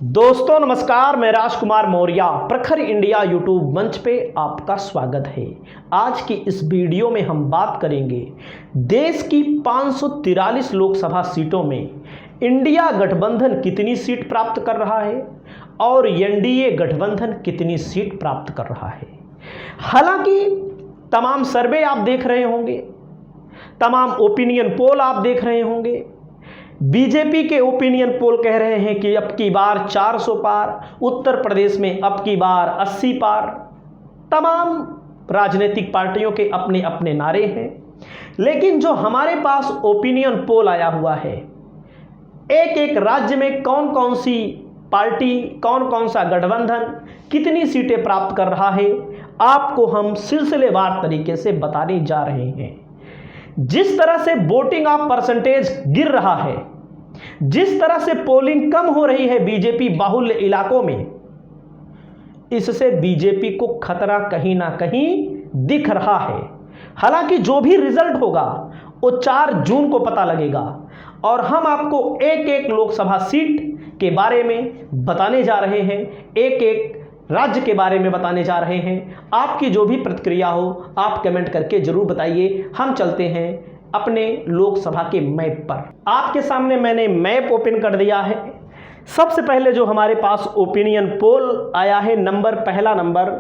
दोस्तों नमस्कार, मैं राजकुमार मौर्य प्रखर इंडिया यूट्यूब मंच पे आपका स्वागत है। आज की इस वीडियो में हम बात करेंगे देश की 543 लोकसभा सीटों में इंडिया गठबंधन कितनी सीट प्राप्त कर रहा है और एनडीए गठबंधन कितनी सीट प्राप्त कर रहा है। हालांकि तमाम सर्वे आप देख रहे होंगे, तमाम ओपिनियन पोल आप देख रहे होंगे। बीजेपी के ओपिनियन पोल कह रहे हैं कि अब की बार 400 पार, उत्तर प्रदेश में अब की बार 80 पार। तमाम राजनीतिक पार्टियों के अपने अपने नारे हैं, लेकिन जो हमारे पास ओपिनियन पोल आया हुआ है, एक एक राज्य में कौन कौन सी पार्टी, कौन कौन सा गठबंधन कितनी सीटें प्राप्त कर रहा है, आपको हम सिलसिलेवार तरीके से बताने जा रहे हैं। जिस तरह से वोटिंग ऑफ परसेंटेज गिर रहा है, जिस तरह से पोलिंग कम हो रही है बीजेपी बाहुल्य इलाकों में, इससे बीजेपी को खतरा कहीं ना कहीं दिख रहा है। हालांकि जो भी रिजल्ट होगा वो 4 जून को पता लगेगा और हम आपको एक एक लोकसभा सीट के बारे में बताने जा रहे हैं, एक एक राज्य के बारे में बताने जा रहे हैं। आपकी जो भी प्रतिक्रिया हो आप कमेंट करके जरूर बताइए। हम चलते हैं अपने लोकसभा के मैप पर। आपके सामने मैंने मैप ओपन कर दिया है। सबसे पहले जो हमारे पास ओपिनियन पोल आया है, पहला नंबर,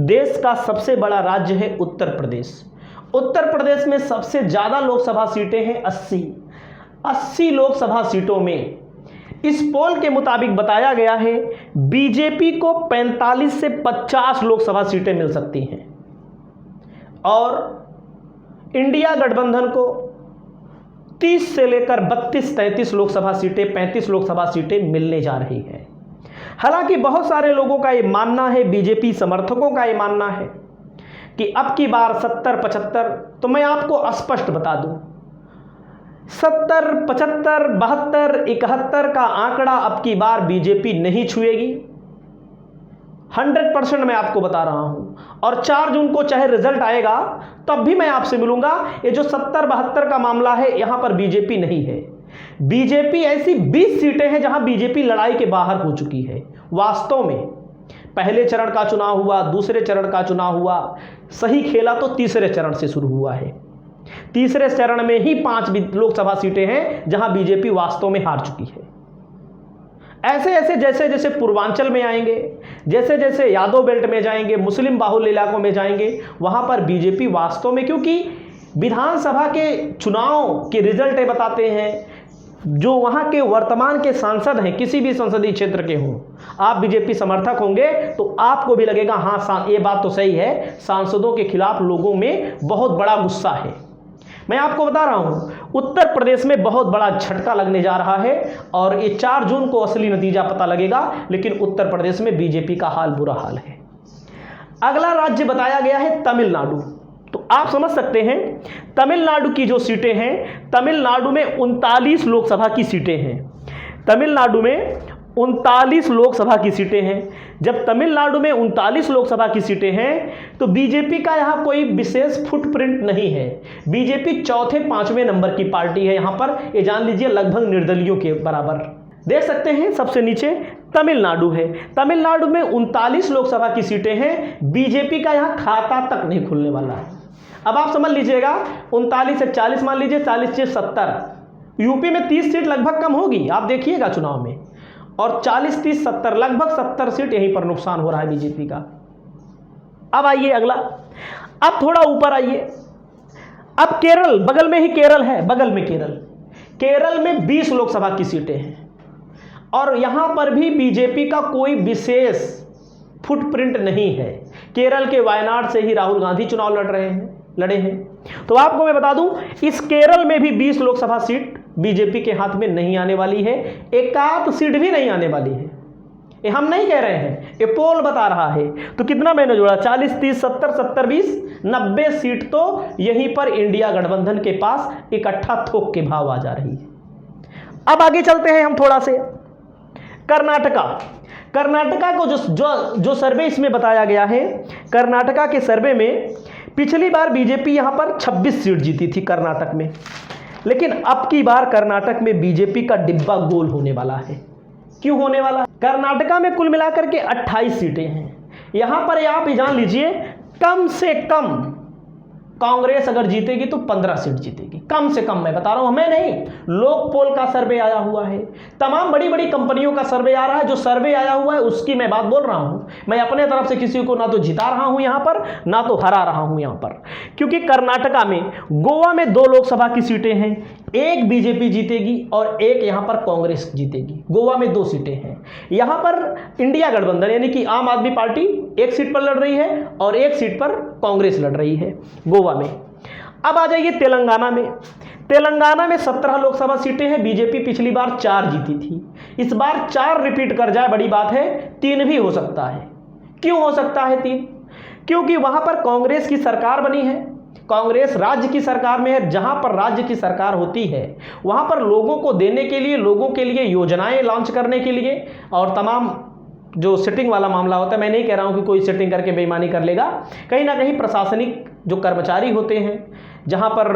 देश का सबसे बड़ा राज्य है उत्तर प्रदेश। उत्तर प्रदेश में सबसे ज़्यादा लोकसभा सीटें हैं 80 लोकसभा सीटों में इस पोल के मुताबिक बताया गया है बीजेपी को 45 से 50 लोकसभा सीटें मिल सकती हैं और इंडिया गठबंधन को 30 से लेकर 32-33 लोकसभा सीटें, 35 लोकसभा सीटें मिलने जा रही हैं। हालांकि बहुत सारे लोगों का ये मानना है, बीजेपी समर्थकों का ये मानना है कि अब की बार 70-75, तो मैं आपको स्पष्ट बता दूं 70, 75, 72, 71 का आंकड़ा अब की बार बीजेपी नहीं छुएगी। 100% मैं आपको बता रहा हूं। और 4 जून को चाहे रिजल्ट आएगा तब भी मैं आपसे मिलूंगा। ये जो 70-72 का मामला है, यहां पर बीजेपी नहीं है। बीजेपी ऐसी 20 सीटें हैं जहां बीजेपी लड़ाई के बाहर हो चुकी है। वास्तव में पहले चरण का चुनाव हुआ, दूसरे चरण का चुनाव हुआ, सही खेला तो तीसरे चरण से शुरू हुआ है। तीसरे चरण में ही 5 लोकसभा सीटें हैं जहां बीजेपी वास्तव में हार चुकी है। ऐसे ऐसे जैसे जैसे पूर्वांचल में आएंगे, जैसे जैसे यादव बेल्ट में जाएंगे, मुस्लिम बाहुल्य इलाकों में जाएंगे, वहां पर बीजेपी वास्तव में, क्योंकि विधानसभा के चुनाव के रिजल्ट ये बताते हैं, जो वहां के वर्तमान के सांसद हैं, किसी भी संसदीय क्षेत्र के हों, आप बीजेपी समर्थक होंगे तो आपको भी लगेगा हाँ ये बात तो सही है, सांसदों के खिलाफ लोगों में बहुत बड़ा गुस्सा है। मैं आपको बता रहा हूं उत्तर प्रदेश में बहुत बड़ा झटका लगने जा रहा है और ये 4 जून को असली नतीजा पता लगेगा, लेकिन उत्तर प्रदेश में बीजेपी का हाल बुरा हाल है। अगला राज्य बताया गया है तमिलनाडु। तो आप समझ सकते हैं तमिलनाडु की जो सीटें हैं, तमिलनाडु में 39 लोकसभा की सीटें हैं। तमिलनाडु में 39 लोकसभा की सीटें हैं। जब तमिलनाडु में 39 लोकसभा की सीटें हैं तो बीजेपी का यहाँ कोई विशेष फुटप्रिंट नहीं है। बीजेपी चौथे 5वें नंबर की पार्टी है यहाँ पर, ये जान लीजिए, लगभग निर्दलियों के बराबर। देख सकते हैं सबसे नीचे तमिलनाडु है। तमिलनाडु में 39 लोकसभा की सीटें हैं। बीजेपी का यहाँ खाता तक नहीं खुलने वाला है। अब आप समझ लीजिएगा 39 से 40 मान लीजिए, 40 से 70। यूपी में 30 सीट लगभग कम होगी, आप देखिएगा चुनाव में, और 40, 30, 70, लगभग 70 सीट यहीं पर नुकसान हो रहा है बीजेपी का। अब आइए अगला, अब थोड़ा ऊपर आइए। अब केरल, बगल में ही केरल है, बगल में केरल में 20 लोकसभा की सीटें हैं और यहां पर भी बीजेपी का कोई विशेष फुटप्रिंट नहीं है। केरल के वायनाड से ही राहुल गांधी चुनाव लड़े हैं। तो आपको मैं बता दूं इस केरल में भी 20 लोकसभा सीट बीजेपी के हाथ में नहीं आने वाली है। एकाध सीट भी नहीं आने वाली है। ये हम नहीं कह रहे हैं, ये पोल बता रहा है। तो कितना मैंने जोड़ा, 40, 30, 70, 70, 20, 90 सीट तो यहीं पर इंडिया गठबंधन के पास इकट्ठा थोक के भाव आ जा रही है। अब आगे चलते हैं हम थोड़ा से। कर्नाटका को जो सर्वे इसमें बताया गया है, कर्नाटका के सर्वे में पिछली बार बीजेपी यहां पर 26 सीट जीती थी कर्नाटक में, लेकिन अब की बार कर्नाटक में बीजेपी का डिब्बा गोल होने वाला है। क्यों होने वाला? कर्नाटका में कुल मिलाकर के 28 सीटें हैं। यहां पर आप ये जान लीजिए, कम से कम कांग्रेस अगर जीतेगी तो 15 सीट जीतेगी, कम से कम। मैं बता रहा हूं, हमें नहीं, लोक पोल का सर्वे आया हुआ है, तमाम बड़ी बड़ी कंपनियों का सर्वे आ रहा है। जो सर्वे आया हुआ है उसकी मैं बात बोल रहा हूं। मैं अपने तरफ से किसी को ना तो जिता रहा हूं यहां पर, ना तो हरा रहा हूं यहां पर, क्योंकि कर्नाटका में, गोवा में 2 लोकसभा की सीटें हैं, एक बीजेपी जीतेगी और एक यहां पर कांग्रेस जीतेगी। गोवा में 2 सीटें हैं। यहां पर इंडिया गठबंधन यानी कि आम आदमी पार्टी 1 सीट पर लड़ रही है और 1 सीट पर कांग्रेस लड़ रही है गोवा में। अब आ जाइए तेलंगाना में। तेलंगाना में 17 लोकसभा सीटें हैं। बीजेपी पिछली बार 4 जीती थी, इस बार 4 रिपीट कर जाए बड़ी बात है, 3 भी हो सकता है। क्यों हो सकता है 3? क्योंकि वहां पर कांग्रेस की सरकार बनी है, कांग्रेस राज्य की सरकार में है। जहां पर राज्य की सरकार होती है वहां पर लोगों को देने के लिए, लोगों के लिए योजनाएं लॉन्च करने के लिए, और तमाम जो सेटिंग वाला मामला होता है, मैं नहीं कह रहा हूं कि कोई सेटिंग करके बेईमानी कर लेगा, कहीं ना कहीं प्रशासनिक जो कर्मचारी होते हैं, जहां पर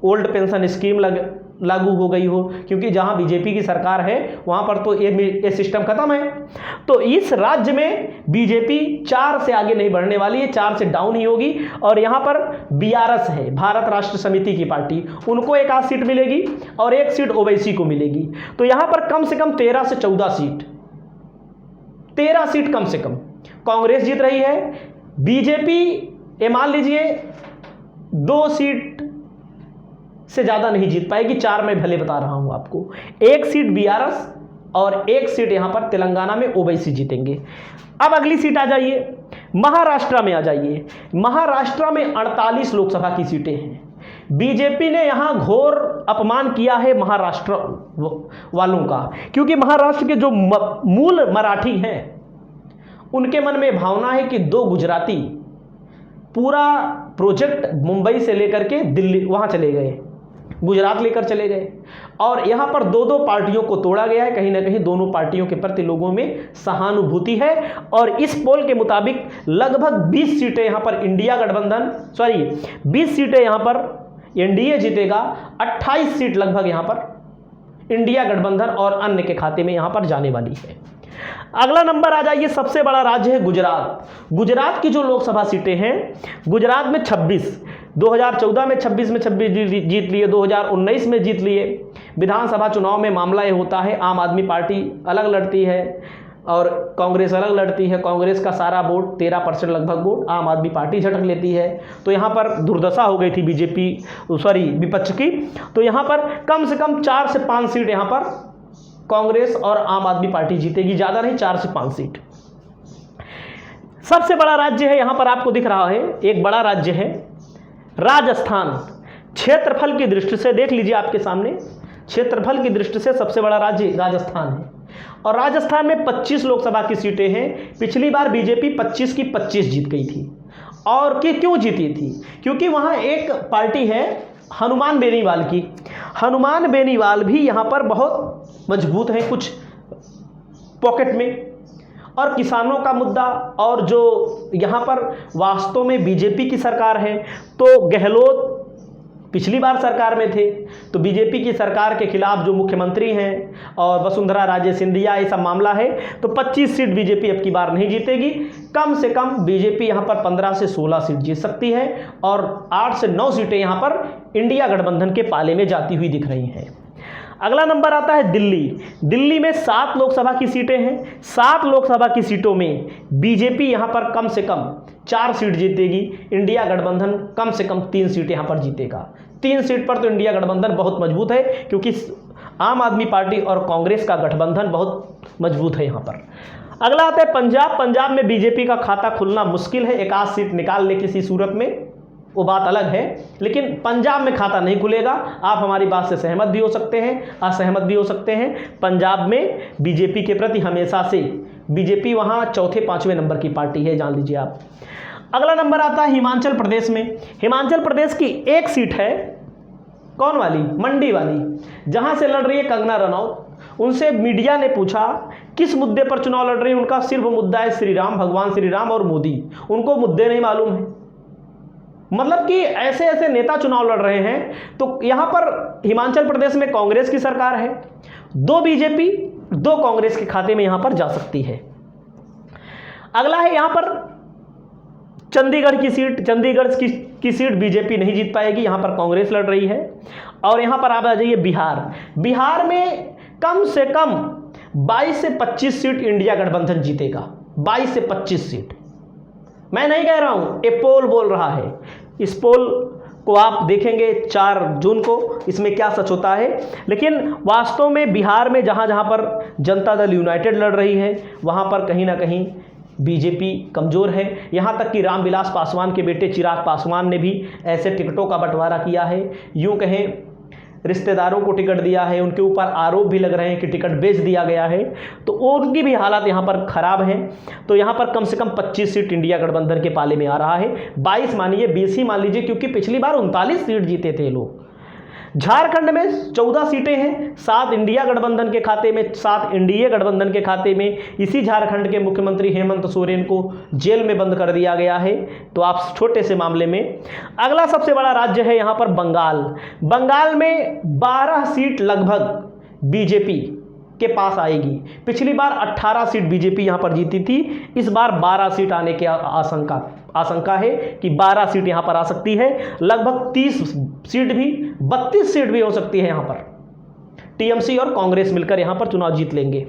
ओल्ड पेंशन स्कीम लागू हो गई हो, क्योंकि जहां बीजेपी की सरकार है वहां पर तो ये सिस्टम खत्म है। तो इस राज्य में बीजेपी 4 से आगे नहीं बढ़ने वाली है, 4 से डाउन ही होगी। और यहां पर बीआरएस है, भारत राष्ट्र समिति की पार्टी, उनको 1 आध सीट मिलेगी और 1 सीट ओवैसी को मिलेगी। तो यहां पर कम से कम 13 से 14 सीट, 13 सीट कम से कम कांग्रेस जीत रही है। बीजेपी ये मान लीजिए 2 सीट से ज्यादा नहीं जीत पाएगी, 4 मैं भले बता रहा हूं आपको। 1 सीट बीआरएस और 1 सीट यहां पर तेलंगाना में ओवैसी जीतेंगे। अब अगली सीट आ जाइए, महाराष्ट्र में आ जाइए। महाराष्ट्र में 48 लोकसभा की सीटें हैं। बीजेपी ने यहां घोर अपमान किया है महाराष्ट्र वालों का, क्योंकि महाराष्ट्र के जो मूल मराठी हैं उनके मन में भावना है कि 2 गुजराती पूरा प्रोजेक्ट मुंबई से लेकर के दिल्ली वहां चले गए, गुजरात लेकर चले गए, और यहां पर 2-2 पार्टियों को तोड़ा गया है। कहीं ना कहीं दोनों पार्टियों के प्रति लोगों में सहानुभूति है। और इस पोल के मुताबिक लगभग 20 सीटें यहां पर इंडिया गठबंधन, 20 सीटें यहां पर एनडीए जीतेगा, 28 सीट लगभग यहां पर इंडिया गठबंधन और अन्य के खाते में यहां पर जाने वाली है। अगला नंबर आ जाइए, सबसे बड़ा राज्य है गुजरात। गुजरात की जो लोकसभा सीटें हैं, गुजरात में 26, 2014 में 26 में 26 जीत लिए, 2019 में जीत लिए। विधानसभा चुनाव में मामला ये होता है, आम आदमी पार्टी अलग लड़ती है और कांग्रेस अलग लड़ती है। कांग्रेस का सारा वोट 13% लगभग वोट आम आदमी पार्टी झटक लेती है। तो यहाँ पर दुर्दशा हो गई थी विपक्ष की। तो यहाँ पर कम से कम 4 से 5 सीट यहाँ पर कांग्रेस और आम आदमी पार्टी जीतेगी, ज़्यादा नहीं, 4 से 5 सीट। सबसे बड़ा राज्य है, यहाँ पर आपको दिख रहा है एक बड़ा राज्य है राजस्थान। क्षेत्रफल की दृष्टि से देख लीजिए आपके सामने, क्षेत्रफल की दृष्टि से सबसे बड़ा राज्य राजस्थान है। और राजस्थान में 25 लोकसभा की सीटें हैं। पिछली बार बीजेपी 25 की 25 जीत गई थी। और क्यों जीती थी? क्योंकि वहाँ एक पार्टी है हनुमान बेनीवाल की। हनुमान बेनीवाल भी यहाँ पर बहुत मजबूत है कुछ पॉकेट में, और किसानों का मुद्दा, और जो यहाँ पर वास्तव में बीजेपी की सरकार है। तो गहलोत पिछली बार सरकार में थे, तो बीजेपी की सरकार के खिलाफ जो मुख्यमंत्री हैं और वसुंधरा राजे सिंधिया, ये सब मामला है। तो 25 सीट बीजेपी अब की बार नहीं जीतेगी। कम से कम बीजेपी यहाँ पर 15 से 16 सीट जीत सकती है, और 8 से 9 सीटें यहाँ पर इंडिया गठबंधन के पाले में जाती हुई दिख रही हैं। अगला नंबर आता है दिल्ली। दिल्ली में 7 लोकसभा की सीटें हैं। 7 लोकसभा की सीटों में बीजेपी यहाँ पर कम से कम 4 सीट जीतेगी। इंडिया गठबंधन कम से कम 3 सीट यहाँ पर जीतेगा। 3 सीट पर तो इंडिया गठबंधन बहुत मजबूत है, क्योंकि आम आदमी पार्टी और कांग्रेस का गठबंधन बहुत मजबूत है यहाँ पर। अगला आता है पंजाब। पंजाब में बीजेपी का खाता खुलना मुश्किल है, 1 आध सीट निकाल ले किसी सूरत में, वो बात अलग है, लेकिन पंजाब में खाता नहीं खुलेगा। आप हमारी बात से सहमत भी हो सकते हैं, असहमत भी हो सकते हैं। पंजाब में बीजेपी के प्रति हमेशा से बीजेपी वहाँ 4-5वें नंबर की पार्टी है, जान लीजिए आप। अगला नंबर आता है हिमाचल प्रदेश में। हिमाचल प्रदेश की 1 सीट है, कौन वाली? मंडी वाली, जहाँ से लड़ रही है कंगना रनौत। उनसे मीडिया ने पूछा किस मुद्दे पर चुनाव लड़ रही है। उनका सिर्फ मुद्दा है श्री राम, भगवान श्री राम और मोदी। उनको मुद्दे नहीं मालूम है। मतलब कि ऐसे ऐसे नेता चुनाव लड़ रहे हैं। तो यहाँ पर हिमाचल प्रदेश में कांग्रेस की सरकार है, 2 बीजेपी 2 कांग्रेस के खाते में यहां पर जा सकती है। अगला है यहां पर चंडीगढ़ की सीट। चंडीगढ़ की सीट बीजेपी नहीं जीत पाएगी, यहां पर कांग्रेस लड़ रही है। और यहां पर आप आ जाइए बिहार। बिहार में कम से कम 22 से 25 सीट इंडिया गठबंधन जीतेगा। 22 से 25 सीट, मैं नहीं कह रहा हूं, ये पोल बोल रहा है। इस पोल को आप देखेंगे 4 जून को, इसमें क्या सच होता है। लेकिन वास्तव में बिहार में जहां जहां पर जनता दल यूनाइटेड लड़ रही है वहां पर कहीं ना कहीं बीजेपी कमज़ोर है। यहाँ तक कि रामविलास पासवान के बेटे चिराग पासवान ने भी ऐसे टिकटों का बंटवारा किया है। यूँ कहें रिश्तेदारों को टिकट दिया है, उनके ऊपर आरोप भी लग रहे हैं कि टिकट बेच दिया गया है, तो उनकी भी हालात यहाँ पर ख़राब है। तो यहाँ पर कम से कम 25 सीट इंडिया गठबंधन के पाले में आ रहा है। 22 मानिए, 20 ही मान लीजिए, क्योंकि पिछली बार 39 सीट जीते थे लोग। झारखंड में 14 सीटें हैं, 7 इंडिया गठबंधन के खाते में, 7 एनडीए गठबंधन के खाते में। इसी झारखंड के मुख्यमंत्री हेमंत सोरेन को जेल में बंद कर दिया गया है, तो आप छोटे से मामले में। अगला सबसे बड़ा राज्य है यहाँ पर बंगाल। बंगाल में 12 सीट लगभग बीजेपी के पास आएगी। पिछली बार 18 सीट बीजेपी यहाँ पर जीती थी, इस बार 12 सीट आने की आशंका है कि 12 सीट यहाँ पर आ सकती है। लगभग 30 सीट भी, 32 सीट भी हो सकती है। यहाँ पर टीएमसी और कांग्रेस मिलकर यहाँ पर चुनाव जीत लेंगे।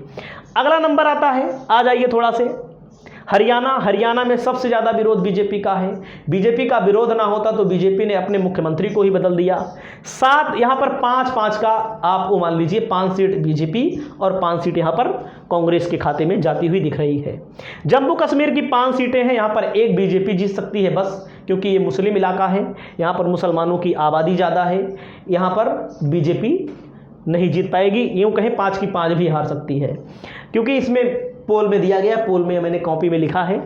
अगला नंबर आता है, आ जाइए थोड़ा से, हरियाणा। हरियाणा में सबसे ज़्यादा विरोध बीजेपी का है। बीजेपी का विरोध ना होता तो बीजेपी ने अपने मुख्यमंत्री को ही बदल दिया। 7 यहाँ पर 5-5 का आप वो मान लीजिए, 5 सीट बीजेपी और 5 सीट यहाँ पर कांग्रेस के खाते में जाती हुई दिख रही है। जम्मू कश्मीर की 5 सीटें हैं, यहाँ पर 1 बीजेपी जीत सकती है बस, क्योंकि ये मुस्लिम इलाका है, यहाँ पर मुसलमानों की आबादी ज़्यादा है, यहाँ पर बीजेपी नहीं जीत पाएगी। यूँ कहें 5 की 5 भी हार सकती है, क्योंकि इसमें पोल में दिया गया, पोल में मैंने कॉपी में लिखा है।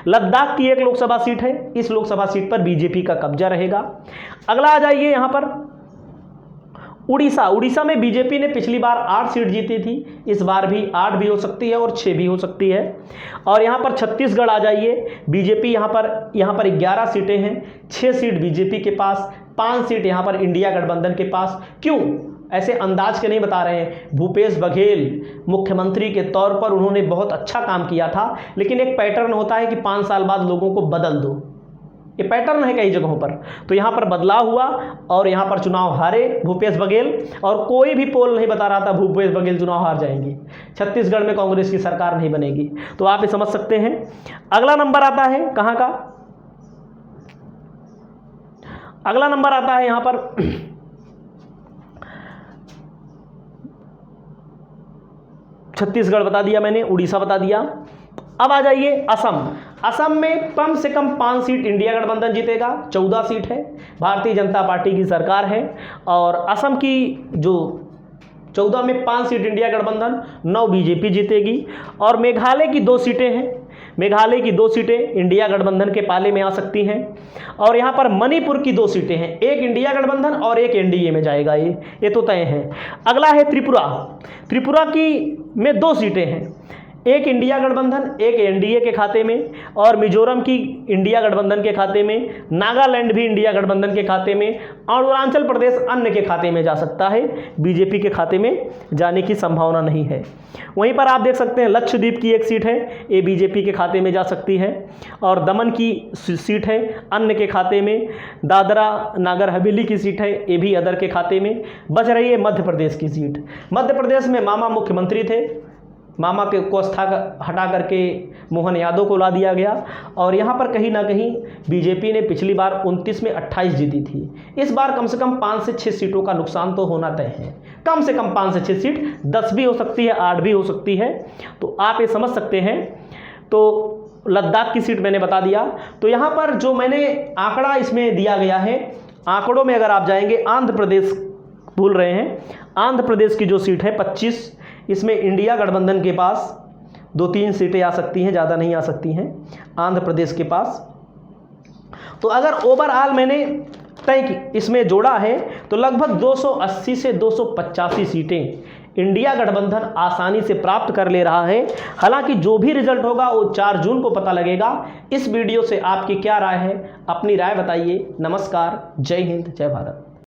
लद्दाख की 1 लोकसभा सीट है, इस लोकसभा सीट पर बीजेपी का कब्जा रहेगा। अगला आ जाइए यहाँ पर उड़ीसा। उड़ीसा में बीजेपी ने पिछली बार 8 सीट जीती थी, इस बार भी 8 भी हो सकती है और 6 भी हो सकती है। और यहाँ पर छत्तीसगढ़ आ जाइए, बीजेपी यहाँ पर 11 सीटें हैं, 6 सीट बीजेपी के पास, 5 सीट यहाँ पर इंडिया गठबंधन के पास। क्यों ऐसे अंदाज के नहीं बता रहे हैं, भूपेश बघेल मुख्यमंत्री के तौर पर उन्होंने बहुत अच्छा काम किया था, लेकिन एक पैटर्न होता है कि 5 साल बाद लोगों को बदल दो, ये पैटर्न है कई जगहों पर। तो यहाँ पर बदलाव हुआ और यहाँ पर चुनाव हारे भूपेश बघेल, और कोई भी पोल नहीं बता रहा था भूपेश बघेल चुनाव हार जाएंगे। छत्तीसगढ़ में कांग्रेस की सरकार नहीं बनेगी, तो आप ये समझ सकते हैं। अगला नंबर आता है कहाँ का, अगला नंबर आता है यहाँ पर छत्तीसगढ़ बता दिया मैंने, उड़ीसा बता दिया। अब आ जाइए असम। असम में कम से कम 5 सीट इंडिया गठबंधन जीतेगा, 14 सीट है, भारतीय जनता पार्टी की सरकार है। और असम की जो 14 में 5 सीट इंडिया गठबंधन, 9 बीजेपी जीतेगी। और मेघालय की 2 सीटें हैं, मेघालय की 2 सीटें इंडिया गठबंधन के पाले में आ सकती हैं। और यहाँ पर मणिपुर की 2 सीटें हैं, 1 इंडिया गठबंधन और 1 एनडीए में जाएगा, ये तो तय है। अगला है त्रिपुरा। त्रिपुरा की में 2 सीटें हैं, 1 इंडिया गठबंधन 1 एनडीए के खाते में, और मिजोरम की इंडिया गठबंधन के खाते में, नागालैंड भी इंडिया गठबंधन के खाते में, और अरुणाचल प्रदेश अन्य के खाते में जा सकता है, बीजेपी के खाते में जाने की संभावना नहीं है। वहीं पर आप देख सकते हैं लक्षद्वीप की 1 सीट है, ये बीजेपी के खाते में जा सकती है, और दमन की सीट है अन्य के खाते में, दादरा नागर हवेली की सीट है, ये भी अदर के खाते में। बच रही है मध्य प्रदेश की सीट। मध्य प्रदेश में मामा मुख्यमंत्री थे, मामा के को हटा करके मोहन यादव को ला दिया गया, और यहाँ पर कहीं ना कहीं बीजेपी ने पिछली बार 29 में 28 जीती थी, इस बार कम से कम 5 से 6 सीटों का नुकसान तो होना तय है। कम से कम 5 से 6 सीट, 10 भी हो सकती है, 8 भी हो सकती है, तो आप ये समझ सकते हैं। तो लद्दाख की सीट मैंने बता दिया। तो यहाँ पर जो मैंने आंकड़ा इसमें दिया गया है, आंकड़ों में अगर आप जाएंगे, आंध्र प्रदेश भूल रहे हैं, आंध्र प्रदेश की जो सीट है 25, इसमें इंडिया गठबंधन के पास 2-3 सीटें आ सकती हैं, ज़्यादा नहीं आ सकती हैं आंध्र प्रदेश के पास। तो अगर ओवरऑल मैंने तय इसमें जोड़ा है तो लगभग 280 से 285 सीटें इंडिया गठबंधन आसानी से प्राप्त कर ले रहा है। हालांकि जो भी रिजल्ट होगा वो 4 जून को पता लगेगा। इस वीडियो से आपकी क्या राय है, अपनी राय बताइए। नमस्कार, जय हिंद, जय भारत।